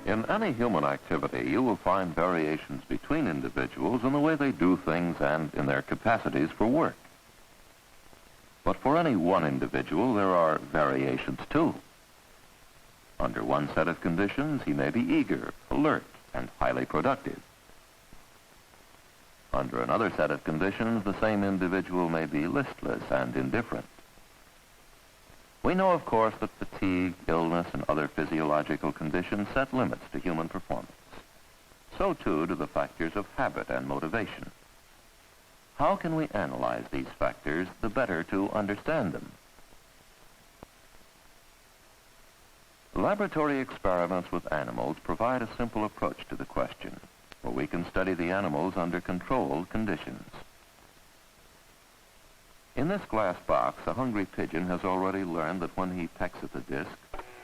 In any human activity, you will find variations between individuals in the way they do things and in their capacities for work. But for any one individual, there are variations too. Under one set of conditions, he may be eager, alert, and highly productive. Under another set of conditions, the same individual may be listless and indifferent. We know, of course, that fatigue, illness, and other physiological conditions set limits to human performance. So, too, do the factors of habit and motivation. How can we analyze these factors the better to understand them? Laboratory experiments with animals provide a simple approach to the question, where we can study the animals under controlled conditions. In this glass box, a hungry pigeon has already learned that when he pecks at the disc,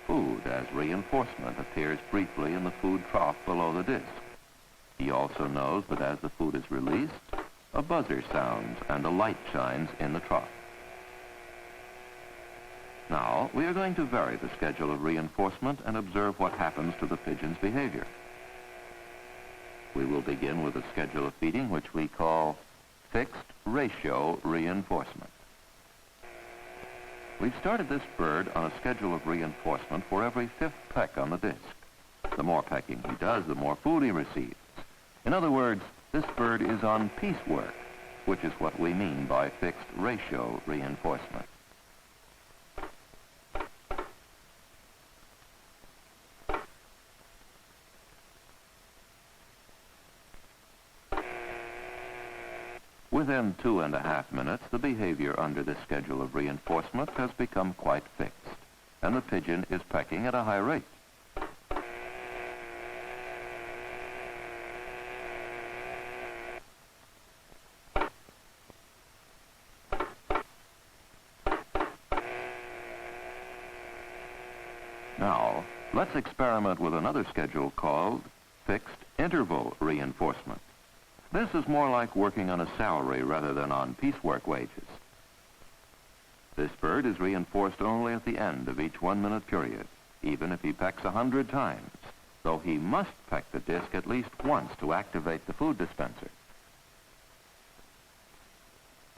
food as reinforcement appears briefly in the food trough below the disc. He also knows that as the food is released, a buzzer sounds and a light shines in the trough. Now, we are going to vary the schedule of reinforcement and observe what happens to the pigeon's behavior. We will begin with a schedule of feeding which we call fixed ratio reinforcement. We've started this bird on a schedule of reinforcement for every 5th peck on the disc. The more pecking he does, the more food he receives. In other words, this bird is on piecework, which is what we mean by fixed ratio reinforcement. Within 2.5 minutes, the behavior under this schedule of reinforcement has become quite fixed, and the pigeon is pecking at a high rate. Now, let's experiment with another schedule called fixed interval reinforcement. This is more like working on a salary rather than on piecework wages. This bird is reinforced only at the end of each 1-minute period, even if he pecks 100 times, though he must peck the disc at least once to activate the food dispenser.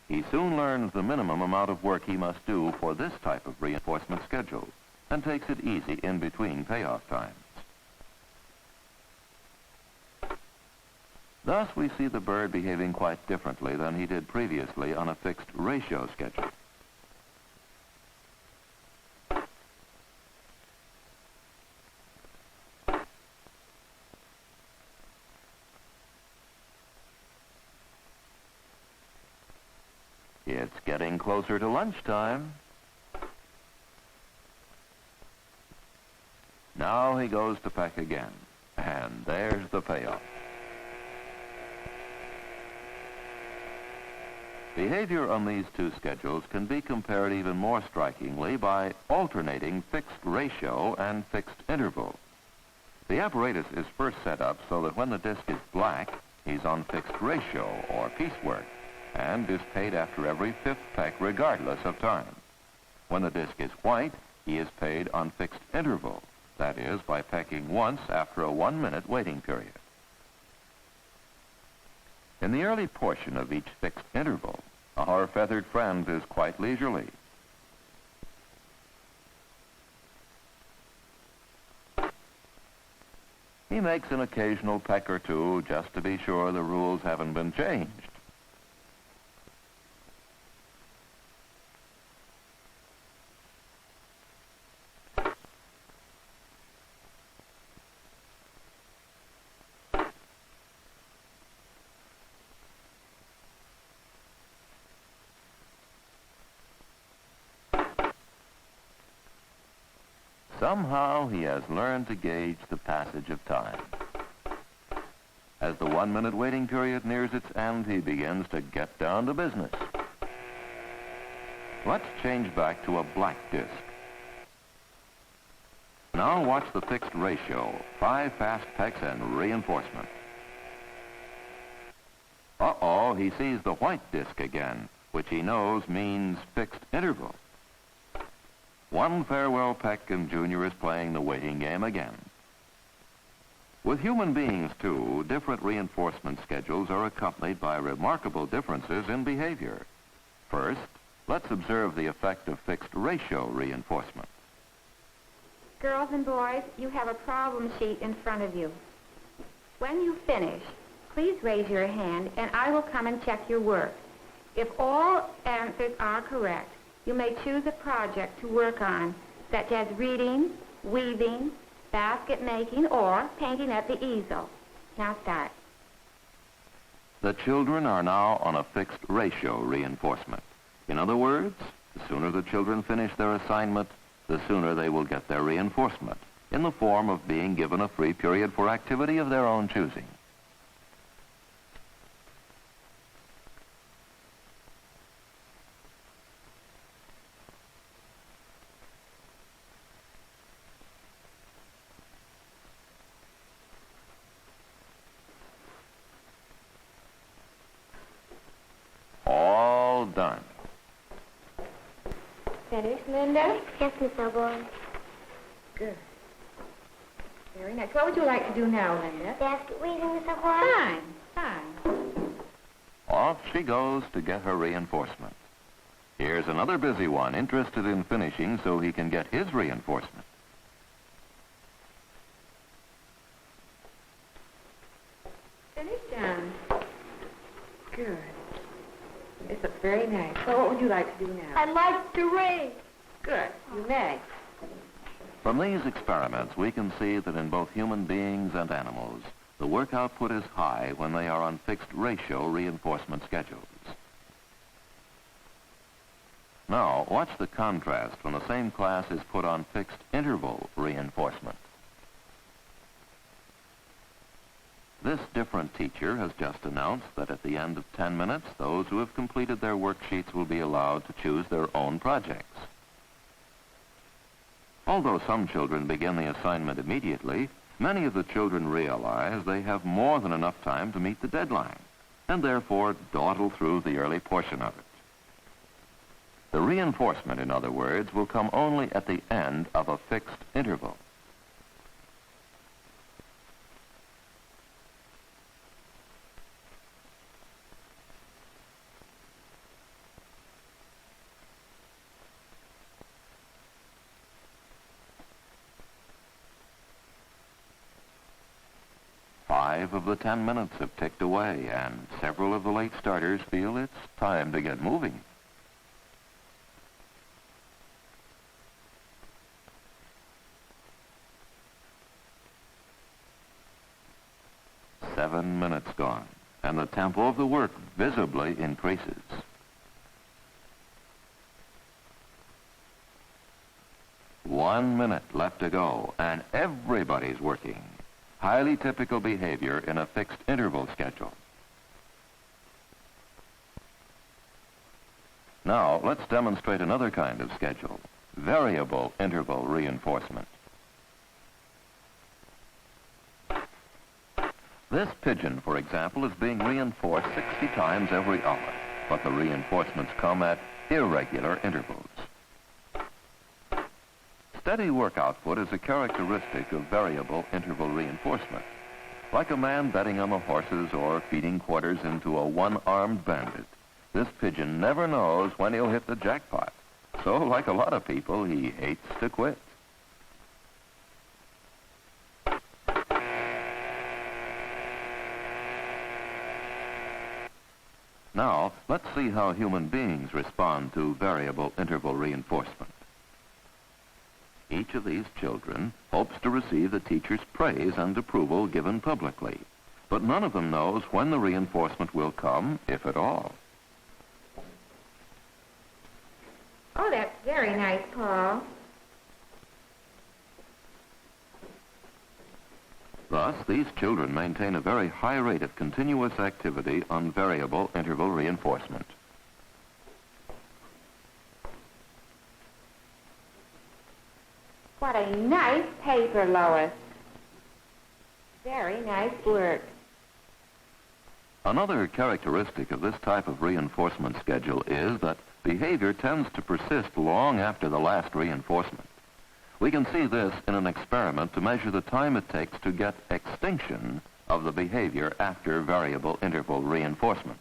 He soon learns the minimum amount of work he must do for this type of reinforcement schedule and takes it easy in between payoff times. Thus, we see the bird behaving quite differently than he did previously on a fixed ratio schedule. It's getting closer to lunchtime. Now he goes to peck again, and there's the payoff. Behavior on these two schedules can be compared even more strikingly by alternating fixed ratio and fixed interval. The apparatus is first set up so that when the disc is black, he's on fixed ratio or piecework and is paid after every 5th peck regardless of time. When the disc is white, he is paid on fixed interval, that is, by pecking once after a 1-minute waiting period. In the early portion of each fixed interval, our feathered friend is quite leisurely. He makes an occasional peck or two just to be sure the rules haven't been changed. Somehow he has learned to gauge the passage of time. As the 1-minute waiting period nears its end, he begins to get down to business. Let's change back to a black disc. Now watch the fixed ratio, 5 fast pecks and reinforcement. Uh-oh, he sees the white disc again, which he knows means fixed interval. One farewell peck and Junior is playing the waiting game again. With human beings, too, different reinforcement schedules are accompanied by remarkable differences in behavior. First, let's observe the effect of fixed ratio reinforcement. Girls and boys, you have a problem sheet in front of you. When you finish, please raise your hand and I will come and check your work. If all answers are correct, you may choose a project to work on, such as reading, weaving, basket making, or painting at the easel. Now start. The children are now on a fixed ratio reinforcement. In other words, the sooner the children finish their assignment, the sooner they will get their reinforcement, in the form of being given a free period for activity of their own choosing. All done. Finished, Linda? Yes, Miss Melbourne. Good. Very nice. What would you like to do now, Linda? Basket weaving, Miss Melbourne? Fine. Off she goes to get her reinforcement. Here's another busy one interested in finishing so he can get his reinforcement. Finished, John. Good. This looks very nice. So what would you like to do now? I'd like to read. Good. You may. From these experiments, we can see that in both human beings and animals, the work output is high when they are on fixed ratio reinforcement schedules. Now, watch the contrast when the same class is put on fixed interval reinforcement. This different teacher has just announced that at the end of 10 minutes, those who have completed their worksheets will be allowed to choose their own projects. Although some children begin the assignment immediately, many of the children realize they have more than enough time to meet the deadline, and therefore dawdle through the early portion of it. The reinforcement, in other words, will come only at the end of a fixed interval. Five of the 10 minutes have ticked away, and several of the late starters feel it's time to get moving. Seven minutes gone, and the tempo of the work visibly increases. One minute left to go, and everybody's working. Highly typical behavior in a fixed interval schedule. Now, let's demonstrate another kind of schedule, variable interval reinforcement. This pigeon, for example, is being reinforced 60 times every hour, but the reinforcements come at irregular intervals. Steady work output is a characteristic of variable interval reinforcement. Like a man betting on the horses or feeding quarters into a one-armed bandit, this pigeon never knows when he'll hit the jackpot. So, like a lot of people, he hates to quit. Now, let's see how human beings respond to variable interval reinforcement. Each of these children hopes to receive the teacher's praise and approval given publicly, but none of them knows when the reinforcement will come, if at all. Oh, that's very nice, Paul. Thus, these children maintain a very high rate of continuous activity on variable interval reinforcement. What a nice paper, Lois. Very nice work. Another characteristic of this type of reinforcement schedule is that behavior tends to persist long after the last reinforcement. We can see this in an experiment to measure the time it takes to get extinction of the behavior after variable interval reinforcement.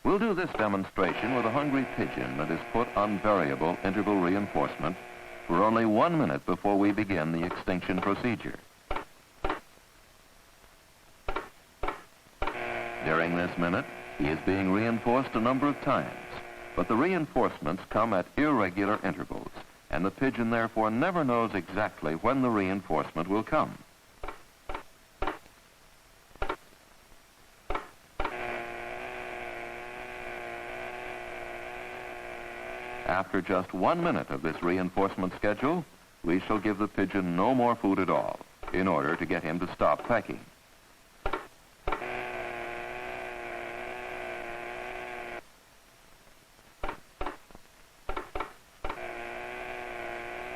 We'll do this demonstration with a hungry pigeon that is put on variable interval reinforcement for only 1 minute before we begin the extinction procedure. During this minute, he is being reinforced a number of times, but the reinforcements come at irregular intervals, and the pigeon therefore never knows exactly when the reinforcement will come. After just 1 minute of this reinforcement schedule, we shall give the pigeon no more food at all in order to get him to stop pecking.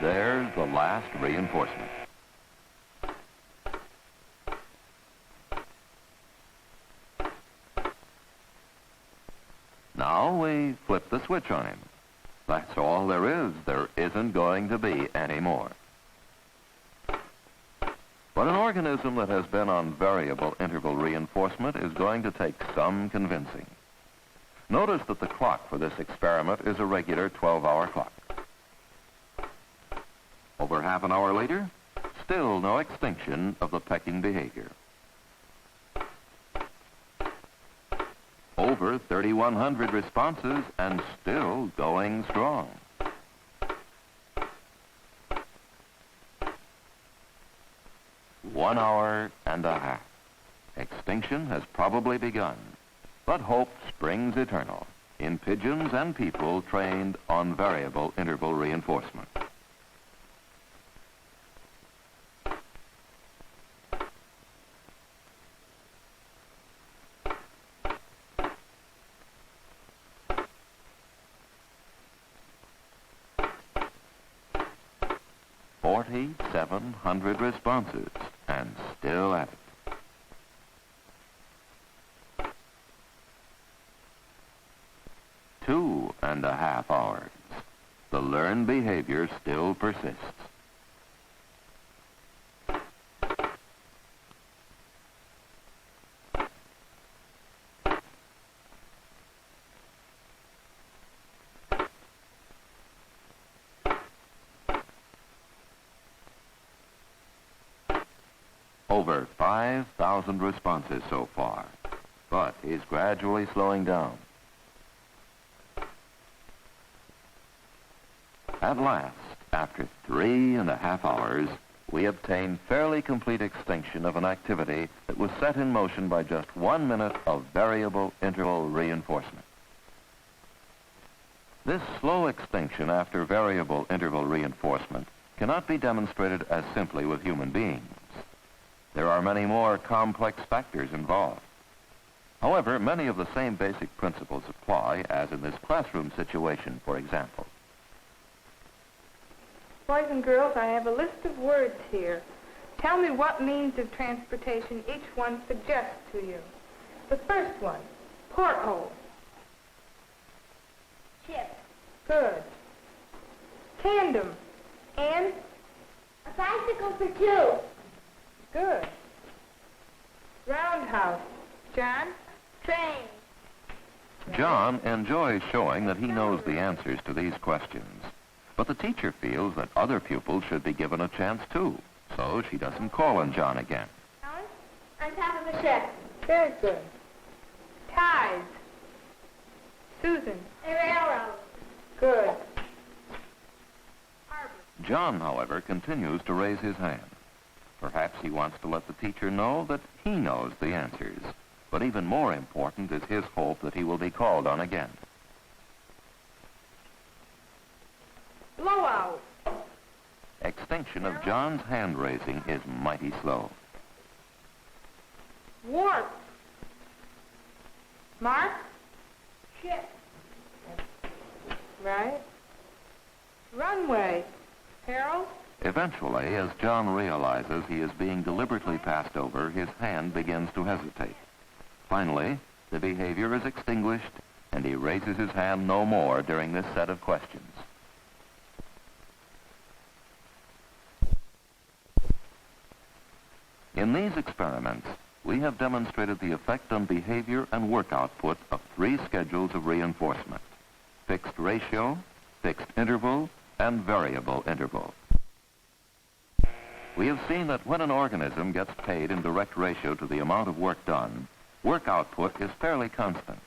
There's the last reinforcement. Now we flip the switch on him. That's all there is. There isn't going to be any more. But an organism that has been on variable interval reinforcement is going to take some convincing. Notice that the clock for this experiment is a regular 12-hour clock. Over half an hour later, still no extinction of the pecking behavior. Over 3,100 responses and still going strong. One hour and a half. Extinction has probably begun, but hope springs eternal in pigeons and people trained on variable interval reinforcement. $4,700 responses, and still at it. Two and a half hours. The learned behavior still persists. Over 5,000 responses so far, but he's gradually slowing down. At last, after 3.5 hours, we obtain fairly complete extinction of an activity that was set in motion by just 1 minute of variable interval reinforcement. This slow extinction after variable interval reinforcement cannot be demonstrated as simply with human beings. There are many more complex factors involved. However, many of the same basic principles apply, as in this classroom situation, for example. Boys and girls, I have a list of words here. Tell me what means of transportation each one suggests to you. The first one, porthole. Ship. Good. Tandem. And? A bicycle for two. Good. Roundhouse. John? Train. John enjoys showing that he knows the answers to these questions, but the teacher feels that other pupils should be given a chance too, so she doesn't call on John again. Alice? On top of a ship. Very good. Ties. Susan? A railroad. Good. Harbor. John, however, continues to raise his hand. Perhaps he wants to let the teacher know that he knows the answers. But even more important is his hope that he will be called on again. Blowout. Extinction of John's hand raising is mighty slow. Warp. Mark? Ship. Right. Runway. Harold? Eventually, as John realizes he is being deliberately passed over, his hand begins to hesitate. Finally, the behavior is extinguished, and he raises his hand no more during this set of questions. In these experiments, we have demonstrated the effect on behavior and work output of 3 schedules of reinforcement: fixed ratio, fixed interval, and variable interval. We have seen that when an organism gets paid in direct ratio to the amount of work done, work output is fairly constant.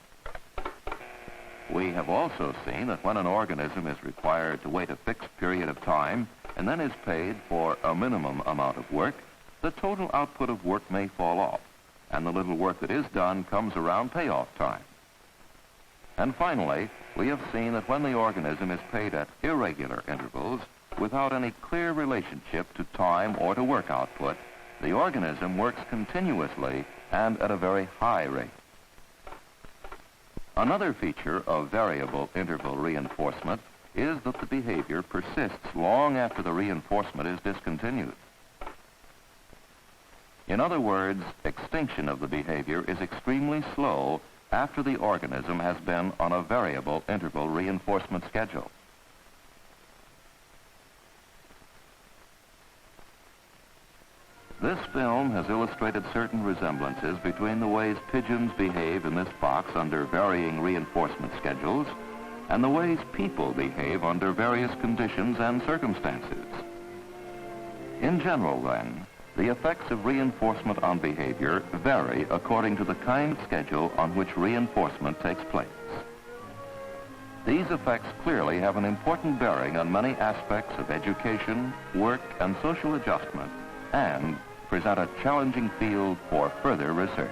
We have also seen that when an organism is required to wait a fixed period of time and then is paid for a minimum amount of work, the total output of work may fall off, and the little work that is done comes around payoff time. And finally, we have seen that when the organism is paid at irregular intervals, without any clear relationship to time or to work output, the organism works continuously and at a very high rate. Another feature of variable interval reinforcement is that the behavior persists long after the reinforcement is discontinued. In other words, extinction of the behavior is extremely slow after the organism has been on a variable interval reinforcement schedule. This film has illustrated certain resemblances between the ways pigeons behave in this box under varying reinforcement schedules and the ways people behave under various conditions and circumstances. In general, then, the effects of reinforcement on behavior vary according to the kind of schedule on which reinforcement takes place. These effects clearly have an important bearing on many aspects of education, work, and social adjustment, and present a challenging field for further research.